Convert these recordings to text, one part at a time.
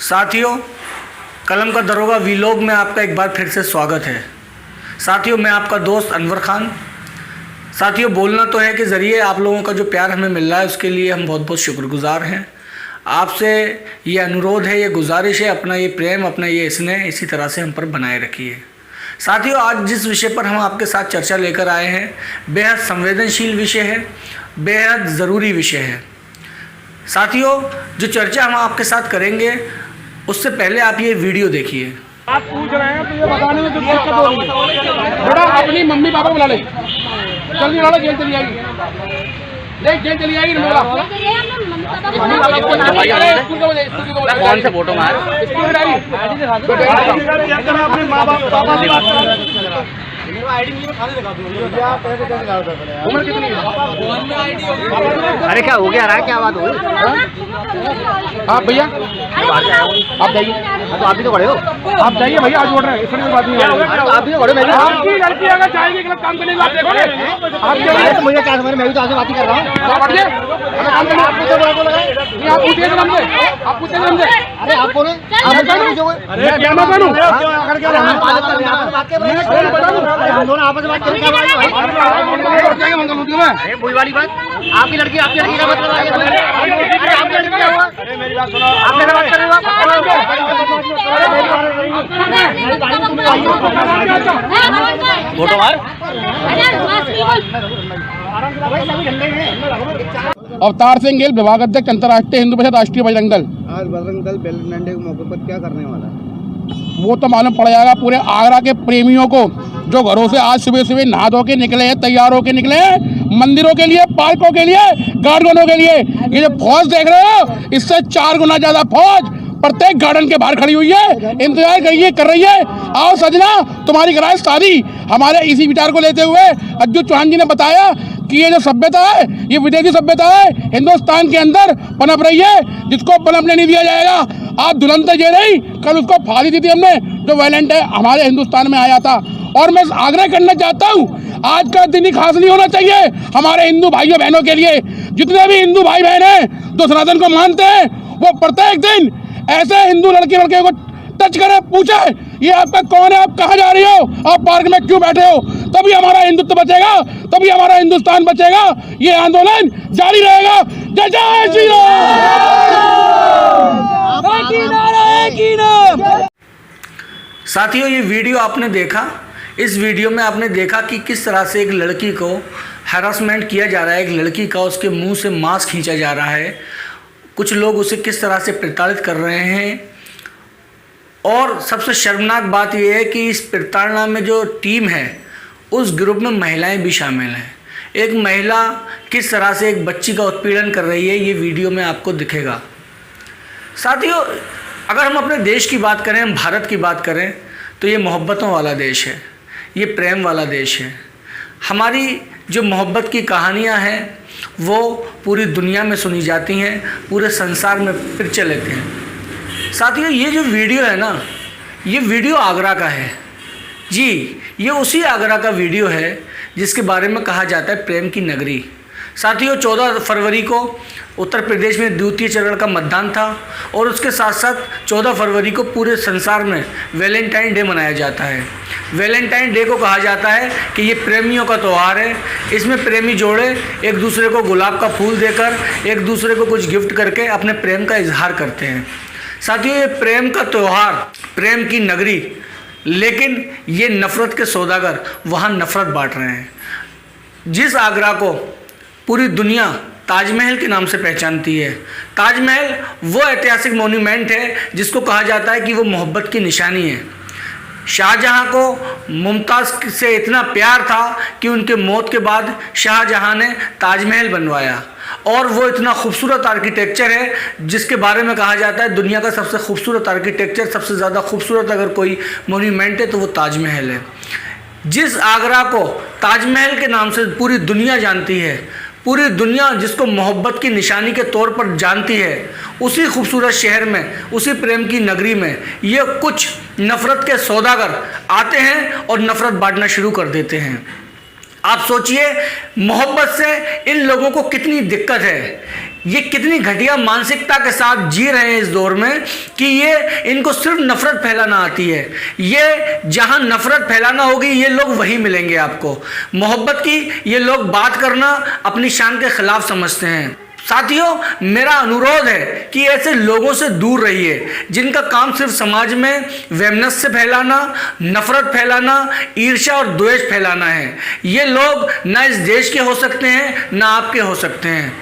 साथियों, कलम का दरोगा वीलॉग में आपका एक बार फिर से स्वागत है। साथियों, मैं आपका दोस्त अनवर खान। साथियों, बोलना तो है कि ज़रिए आप लोगों का जो प्यार हमें मिल रहा है उसके लिए हम बहुत बहुत शुक्रगुजार हैं। आपसे ये अनुरोध है, ये गुजारिश है, अपना ये प्रेम, अपना ये स्नेह इसी तरह से हम पर बनाए रखिए। साथियों, आज जिस विषय पर हम आपके साथ चर्चा लेकर आए हैं बेहद संवेदनशील विषय है, बेहद ज़रूरी विषय है। साथियों, जो चर्चा हम आपके साथ करेंगे उससे पहले आप ये वीडियो देखिए। आप पूछ रहे हैं तो ये बताने में जो दिक्कत हो रही है, बड़ा अपनी मम्मी पापा बुला ले, जल्दी बुला लो, जेल चली जाएगी, देख जेल चली जाएगी। कौन से फोटो में अपने माँ बाप उम्र कितनी है? अरे क्या हो गया रहा है, क्या बात हो गई? आप भैया आप जाइए, तो आप भी तो खड़े हो। आप जाइए भैया, आज बोल रहे हैं, इसलिए बात नहीं है। तो आप भी तो खड़े हो। आपकी लड़की अगर चाहेगी गलत काम करने आप देखोगे, आप जाइए। मुझे क्या समझ, मैं भी तो आपसे बात ही कर रहा हूँ। आप पूछिए हमसे, आप पूछिए हमसे। अरे आप बोले, मैं क्या मैं बनूं? हम दोनों आपस में बात करें, क्या बात है? वही वाली बात, आपकी लड़की का मतलब अरे आपकी लड़की क्या हुआ? आपने बात कर रहे हो फोटो मार। अवतार सिंह गिल, विभाग अध्यक्ष, अंतर्राष्ट्रीय हिंदू परिषद, राष्ट्रीय बजरंग दल। आज बजरंग दल बैलेंटाइन डे के मौके पर क्या करने वाला है? वो तो मालूम पड़ जाएगा पूरे आगरा के प्रेमियों को, जो घरों से आज सुबह सुबह नहा धो के निकले हैं, तैयार होके निकले हैं मंदिरों के लिए, पार्कों के लिए, गार्डनों के लिए। ये जो फौज देख रहे हो, इससे 4 गुना ज्यादा फौज प्रत्येक गार्डन के बाहर खड़ी हुई है, इंतजार कर रही है। आओ सजना, तुम्हारी कराए शादी। हमारे इसी विचार को लेते हुए अज्जू चौहान जी ने बताया कि ये जो सभ्यता है, ये विदेशी सभ्यता है, हिंदुस्तान के अंदर पनप रही है, जिसको पनपने नहीं दिया जाएगा। आज दुल्हन तो ये नहीं, कल उसको फांसी दी थी हमने, जो वायलेंट है हमारे हिंदुस्तान में आया था। और मैं आग्रह करना चाहता हूँ, आज का दिन ही खास नहीं होना चाहिए हमारे हिंदू भाइयों बहनों के लिए। जितने भी हिंदू भाई बहन हैं जो सनातन को मानते हैं, वो प्रत्येक दिन ऐसे हिंदू लड़के को टच करे, पूछे ये आपका कौन है, आप कहाँ जा रही हो, आप पार्क में क्यों बैठे हो। तभी हमारा हिंदुत्व बचेगा, तभी हमारा हिंदुस्तान बचेगा। ये आंदोलन जारी रहेगा। जय जय श्री राम। साथियों, ये वीडियो आपने देखा। इस वीडियो में आपने देखा कि किस तरह से एक लड़की को हैरासमेंट किया जा रहा है, एक लड़की का उसके मुंह से मांस खींचा जा रहा है, कुछ लोग उसे किस तरह से प्रताड़ित कर रहे हैं। और सबसे शर्मनाक बात यह है कि इस प्रताड़ना में जो टीम है उस ग्रुप में महिलाएं भी शामिल हैं। एक महिला किस तरह से एक बच्ची का उत्पीड़न कर रही है, ये वीडियो में आपको दिखेगा। साथियों, अगर हम अपने देश की बात करें, हम भारत की बात करें, तो ये मोहब्बतों वाला देश है, ये प्रेम वाला देश है। हमारी जो मोहब्बत की कहानियाँ हैं वो पूरी दुनिया में सुनी जाती हैं, पूरे संसार में प्रचलित हैं। साथियों, ये जो वीडियो है ना, ये वीडियो आगरा का है जी। ये उसी आगरा का वीडियो है जिसके बारे में कहा जाता है प्रेम की नगरी। साथियों, 14 फरवरी को उत्तर प्रदेश में द्वितीय चरण का मतदान था और उसके साथ साथ 14 फरवरी को पूरे संसार में वैलेंटाइन डे मनाया जाता है। वैलेंटाइन डे को कहा जाता है कि ये प्रेमियों का त्यौहार है। इसमें प्रेमी जोड़े एक दूसरे को गुलाब का फूल देकर, एक दूसरे को कुछ गिफ्ट करके अपने प्रेम का इजहार करते हैं। साथियों, ये प्रेम का त्यौहार, प्रेम की नगरी, लेकिन ये नफ़रत के सौदागर वहाँ नफ़रत बांट रहे हैं। जिस आगरा को पूरी दुनिया ताजमहल के नाम से पहचानती है, ताजमहल वो ऐतिहासिक मोन्यूमेंट है जिसको कहा जाता है कि वो मोहब्बत की निशानी है। शाहजहां को मुमताज़ से इतना प्यार था कि उनके मौत के बाद शाहजहां ने ताजमहल बनवाया, और वो इतना खूबसूरत आर्किटेक्चर है जिसके बारे में कहा जाता है दुनिया का सबसे खूबसूरत आर्किटेक्चर, सबसे ज़्यादा खूबसूरत अगर कोई मोन्यूमेंट है तो वो ताजमहल है। जिस आगरा को ताजमहल के नाम से पूरी दुनिया जानती है, पूरी दुनिया जिसको मोहब्बत की निशानी के तौर पर जानती है, उसी खूबसूरत शहर में, उसी प्रेम की नगरी में ये कुछ नफ़रत के सौदागर आते हैं और नफ़रत बांटना शुरू कर देते हैं। आप सोचिए, मोहब्बत से इन लोगों को कितनी दिक्कत है। ये कितनी घटिया मानसिकता के साथ जी रहे हैं इस दौर में कि ये इनको सिर्फ नफरत फैलाना आती है। ये जहां नफरत फैलाना होगी ये लोग वही मिलेंगे आपको। मोहब्बत की ये लोग बात करना अपनी शान के खिलाफ समझते हैं। साथियों, मेरा अनुरोध है कि ऐसे लोगों से दूर रहिए जिनका काम सिर्फ समाज में वैमनस्य फैलाना, नफरत फैलाना, ईर्ष्या और द्वेष फैलाना है। ये लोग ना इस देश के हो सकते हैं ना आपके हो सकते हैं।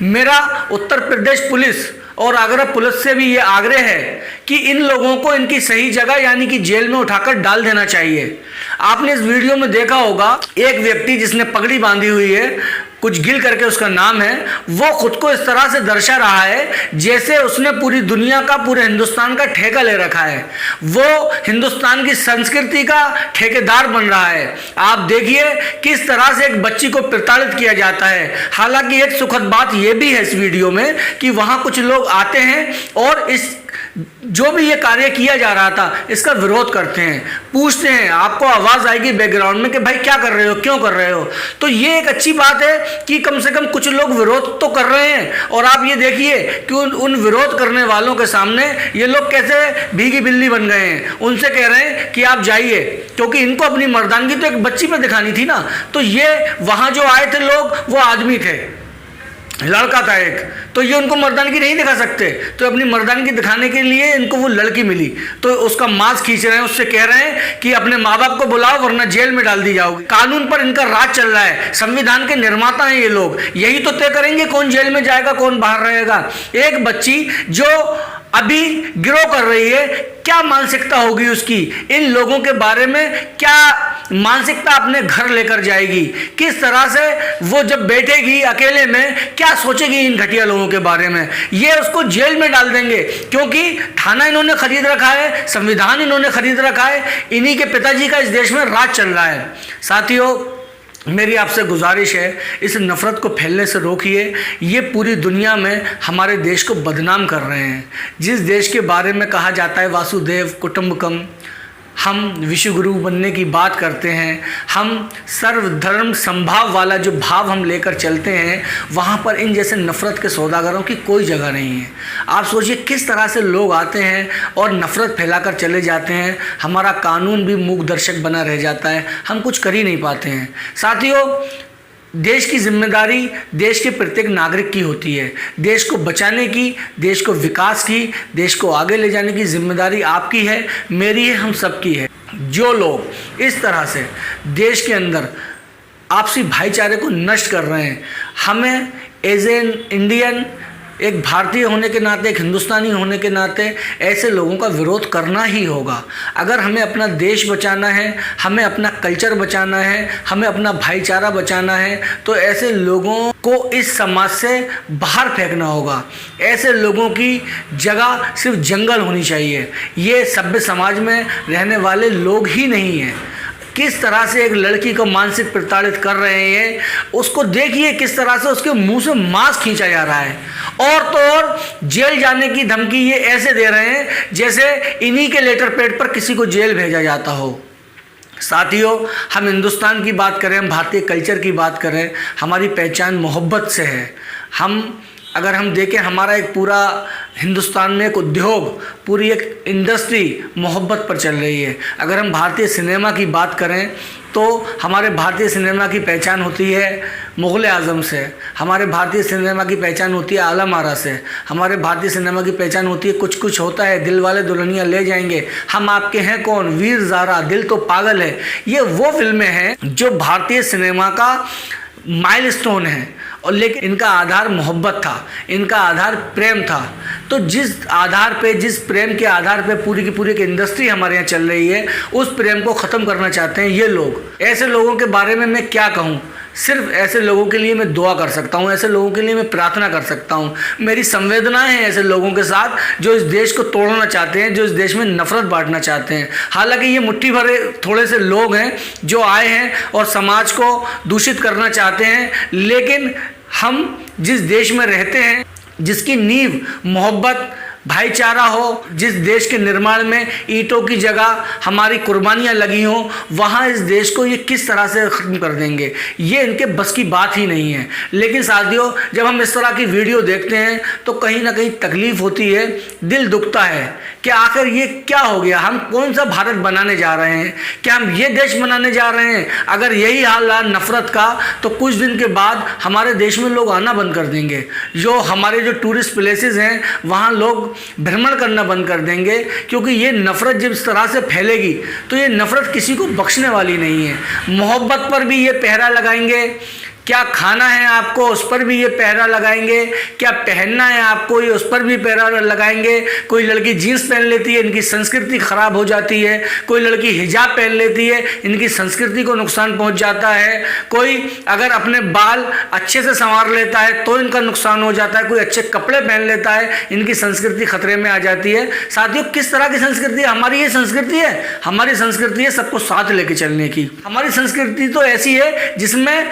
मेरा उत्तर प्रदेश पुलिस और आगरा पुलिस से भी ये आग्रह है कि इन लोगों को इनकी सही जगह यानी कि जेल में उठाकर डाल देना चाहिए। आपने इस वीडियो में देखा होगा एक व्यक्ति जिसने पगड़ी बांधी हुई है, कुछ गिल करके उसका नाम है, वो खुद को इस तरह से दर्शा रहा है जैसे उसने पूरी दुनिया का, पूरे हिंदुस्तान का ठेका ले रखा है। वो हिंदुस्तान की संस्कृति का ठेकेदार बन रहा है। आप देखिए किस तरह से एक बच्ची को प्रताड़ित किया जाता है। हालांकि एक सुखद बात यह भी है इस वीडियो में कि वहां कुछ लोग आते हैं और इस जो भी ये कार्य किया जा रहा था इसका विरोध करते हैं, पूछते हैं, आपको आवाज आएगी बैकग्राउंड में कि भाई क्या कर रहे हो, क्यों कर रहे हो। तो ये एक अच्छी बात है कि कम से कम कुछ लोग विरोध तो कर रहे हैं। और आप ये देखिए कि उन विरोध करने वालों के सामने ये लोग कैसे भीगी बिल्ली बन गए हैं। उनसे कह रहे हैं कि आप जाइए, क्योंकि इनको अपनी मर्दानगी तो एक बच्ची पे दिखानी थी ना। तो ये वहां जो आए थे लोग वो आदमी थे, लड़का था एक, तो ये उनको मर्दानगी नहीं दिखा सकते। तो अपनी मर्दानगी दिखाने के लिए इनको वो लड़की मिली, तो उसका मांस खींच रहे हैं, उससे कह रहे हैं कि अपने माँ बाप को बुलाओ वरना जेल में डाल दी जाओगी। कानून पर इनका राज चल रहा है। संविधान के निर्माता हैं ये लोग, यही तो तय करेंगे कौन जेल में जाएगा कौन बाहर रहेगा। एक बच्ची जो अभी गिरोह कर रही है, क्या मानसिकता होगी उसकी, इन लोगों के बारे में क्या मानसिकता अपने घर लेकर जाएगी, किस तरह से वो जब बैठेगी अकेले में क्या सोचेगी इन घटिया लोगों के बारे में। ये उसको जेल में डाल देंगे क्योंकि थाना इन्होंने खरीद रखा है, संविधान इन्होंने खरीद रखा है, इन्हीं के पिताजी का इस देश में राज चल रहा है। साथियों, मेरी आपसे गुजारिश है, इस नफ़रत को फैलने से रोकिए। ये पूरी दुनिया में हमारे देश को बदनाम कर रहे हैं। जिस देश के बारे में कहा जाता है वासुदेव कुटुंबकम, हम विश्व गुरु बनने की बात करते हैं, हम सर्वधर्म संभाव वाला जो भाव हम लेकर चलते हैं, वहाँ पर इन जैसे नफ़रत के सौदागरों की कोई जगह नहीं है। आप सोचिए किस तरह से लोग आते हैं और नफ़रत फैलाकर चले जाते हैं। हमारा कानून भी मूक दर्शक बना रह जाता है, हम कुछ कर ही नहीं पाते हैं। साथियों, देश की जिम्मेदारी देश के प्रत्येक नागरिक की होती है। देश को बचाने की, देश को विकास की, देश को आगे ले जाने की जिम्मेदारी आपकी है, मेरी है, हम सबकी है। जो लोग इस तरह से देश के अंदर आपसी भाईचारे को नष्ट कर रहे हैं, हमें एज एन इंडियन, एक भारतीय होने के नाते, एक हिंदुस्तानी होने के नाते ऐसे लोगों का विरोध करना ही होगा। अगर हमें अपना देश बचाना है, हमें अपना कल्चर बचाना है, हमें अपना भाईचारा बचाना है, तो ऐसे लोगों को इस समाज से बाहर फेंकना होगा। ऐसे लोगों की जगह सिर्फ जंगल होनी चाहिए। ये सभ्य समाज में रहने वाले लोग ही नहीं हैं। किस तरह से एक लड़की को मानसिक प्रताड़ित कर रहे हैं, उसको देखिए किस तरह से उसके मुंह से मांस खींचा जा रहा है। और तो और जेल जाने की धमकी ये ऐसे दे रहे हैं जैसे इन्हीं के लेटर पैड पर किसी को जेल भेजा जाता हो। साथियों, हम हिंदुस्तान की बात करें, हम भारतीय कल्चर की बात करें, हमारी पहचान मोहब्बत से है। अगर हम देखें, हमारा एक पूरा हिंदुस्तान में एक उद्योग, पूरी एक इंडस्ट्री मोहब्बत पर चल रही है। अगर हम भारतीय सिनेमा की बात करें तो हमारे भारतीय सिनेमा की पहचान होती है मुग़ल आज़म से, हमारे भारतीय सिनेमा की पहचान होती है आलम आरा से, हमारे भारतीय सिनेमा की पहचान होती है कुछ कुछ होता है, दिल वाले दुल्हनिया ले जाएंगे, हम आपके हैं कौन, वीर ज़ारा, दिल तो पागल है। ये वो फिल्में हैं जो भारतीय सिनेमा का माइलस्टोन है, और लेकिन इनका आधार मोहब्बत था, इनका आधार प्रेम था। तो जिस आधार पे, जिस प्रेम के आधार पे पूरी की पूरी एक इंडस्ट्री हमारे यहाँ चल रही है, उस प्रेम को ख़त्म करना चाहते हैं ये लोग। ऐसे लोगों के बारे में मैं क्या कहूँ, सिर्फ ऐसे लोगों के लिए मैं दुआ कर सकता हूँ, ऐसे लोगों के लिए मैं प्रार्थना कर सकता हूँ। मेरी संवेदनाएं हैं ऐसे लोगों के साथ जो इस देश को तोड़ना चाहते हैं, जो इस देश में नफरत बांटना चाहते हैं। हालांकि ये मुट्ठी भरे थोड़े से लोग हैं जो आए हैं और समाज को दूषित करना चाहते हैं, लेकिन हम जिस देश में रहते हैं, जिसकी नींव मोहब्बत, भाईचारा हो, जिस देश के निर्माण में ईंटों की जगह हमारी कुर्बानियां लगी हों, वहाँ इस देश को ये किस तरह से ख़त्म कर देंगे, ये इनके बस की बात ही नहीं है। लेकिन साथियों, जब हम इस तरह की वीडियो देखते हैं तो कहीं ना कहीं तकलीफ़ होती है, दिल दुखता है कि आखिर ये क्या हो गया, हम कौन सा भारत बनाने जा रहे हैं, क्या हम ये देश बनाने जा रहे हैं। अगर यही हाल रहा नफ़रत का तो कुछ दिन के बाद हमारे देश में लोग आना बंद कर देंगे, जो हमारे जो टूरिस्ट प्लेसेस हैं वहाँ लोग भ्रमण करना बंद कर देंगे, क्योंकि ये नफ़रत जब इस तरह से फैलेगी तो ये नफ़रत किसी को बख्शने वाली नहीं है। मोहब्बत पर भी ये पहरा लगाएंगे, क्या खाना है आपको उस पर भी ये पहरा लगाएंगे, क्या पहनना है आपको ये उस पर भी पहरा लगाएंगे। कोई लड़की जीन्स पहन लेती है, इनकी संस्कृति खराब हो जाती है। कोई लड़की हिजाब पहन लेती है, इनकी संस्कृति को नुकसान पहुंच जाता है। कोई अगर अपने बाल अच्छे से संवार लेता है तो इनका नुकसान हो जाता है। कोई अच्छे कपड़े पहन लेता है, इनकी संस्कृति खतरे में आ जाती है। साथियों, किस तरह की संस्कृति है हमारी? ये संस्कृति है, हमारी संस्कृति है सबको साथ लेके चलने की। हमारी संस्कृति तो ऐसी है जिसमें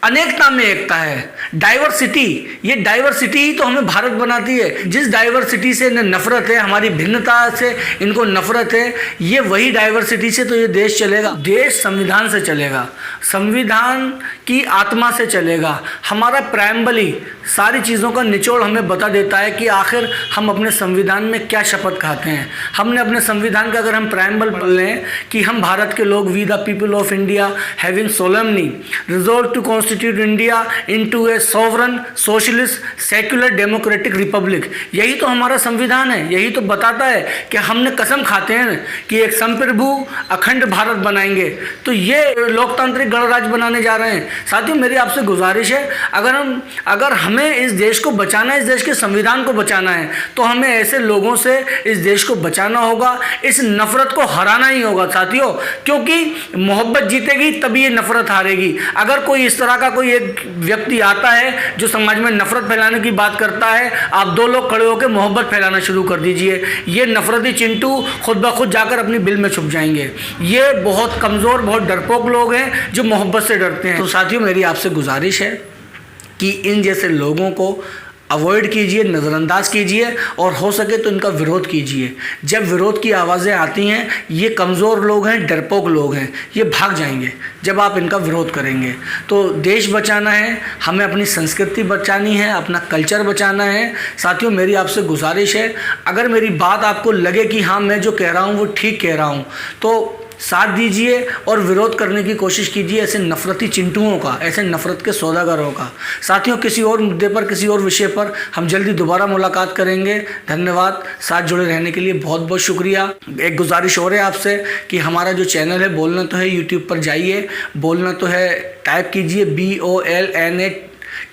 अनेकता में एकता है, डाइवर्सिटी। ये डाइवर्सिटी ही तो हमें भारत बनाती है। जिस डाइवर्सिटी से इन्हें नफरत है, हमारी भिन्नता से इनको नफरत है, ये वही डाइवर्सिटी से तो ये देश चलेगा। देश संविधान से चलेगा, संविधान की आत्मा से चलेगा। हमारा प्रायम्बल ही सारी चीज़ों का निचोड़ हमें बता देता है कि आखिर हम अपने संविधान में क्या शपथ खाते हैं। हमने अपने संविधान का अगर हम प्रायम्बल पढ़ लें कि हम भारत के लोग, we the people of India having solemnly resolve to constitute India into a sovereign socialist secular democratic republic. यही तो हमारा संविधान है, यही तो बताता है कि हमने कसम खाते हैं कि एक संप्रभु अखंड भारत बनाएंगे। तो ये लोकतांत्रिक गणराज्य बनाने जा रहे हैं। साथियों, मेरी आपसे गुजारिश है, अगर हमें इस देश को बचाना है, इस देश के संविधान को बचाना है, तो हमें ऐसे लोगों से इस देश को बचाना होगा, इस नफरत को हराना ही होगा साथियों। क्योंकि मोहब्बत जीतेगी तभी ये नफरत हारेगी। अगर कोई इस तरह का कोई एक व्यक्ति आता है जो समाज में नफरत फैलाने की बात करता है, आप दो लोग खड़े होकर मोहब्बत फैलाना शुरू कर दीजिए। ये नफरती चिंटू खुद ब खुद जाकर अपनी बिल में छुप जाएंगे। ये बहुत कमज़ोर, बहुत डरपोक लोग हैं जो मोहब्बत से डरते हैं। तो साथियों, मेरी आपसे गुजारिश है कि इन जैसे लोगों को अवॉइड कीजिए, नज़रअंदाज कीजिए और हो सके तो इनका विरोध कीजिए। जब विरोध की आवाज़ें आती हैं, ये कमज़ोर लोग हैं, डरपोक लोग हैं, ये भाग जाएंगे जब आप इनका विरोध करेंगे। तो देश बचाना है, हमें अपनी संस्कृति बचानी है, अपना कल्चर बचाना है। साथियों, मेरी आपसे गुजारिश है, अगर मेरी बात आपको लगे कि हाँ मैं जो कह रहा हूँ वो ठीक कह रहा हूँ, तो साथ दीजिए और विरोध करने की कोशिश कीजिए ऐसे नफरती चिंटुओं का, ऐसे नफरत के सौदागरों का। साथियों, किसी और मुद्दे पर, किसी और विषय पर हम जल्दी दोबारा मुलाकात करेंगे। धन्यवाद, साथ जुड़े रहने के लिए बहुत बहुत शुक्रिया। एक गुजारिश और है आपसे कि हमारा जो चैनल है बोलना तो है, यूट्यूब पर जाइए, बोलना तो है टाइप कीजिए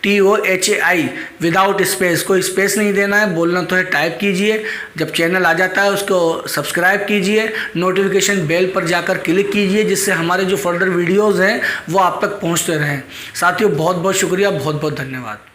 BOLNATOHAI विदाउट स्पेस, कोई स्पेस नहीं देना है, बोलना तो है टाइप कीजिए। जब चैनल आ जाता है उसको सब्सक्राइब कीजिए, नोटिफिकेशन बेल पर जाकर क्लिक कीजिए, जिससे हमारे जो फर्दर वीडियोज़ हैं वो आप तक पहुंचते रहें। साथियों, बहुत बहुत शुक्रिया, बहुत बहुत धन्यवाद।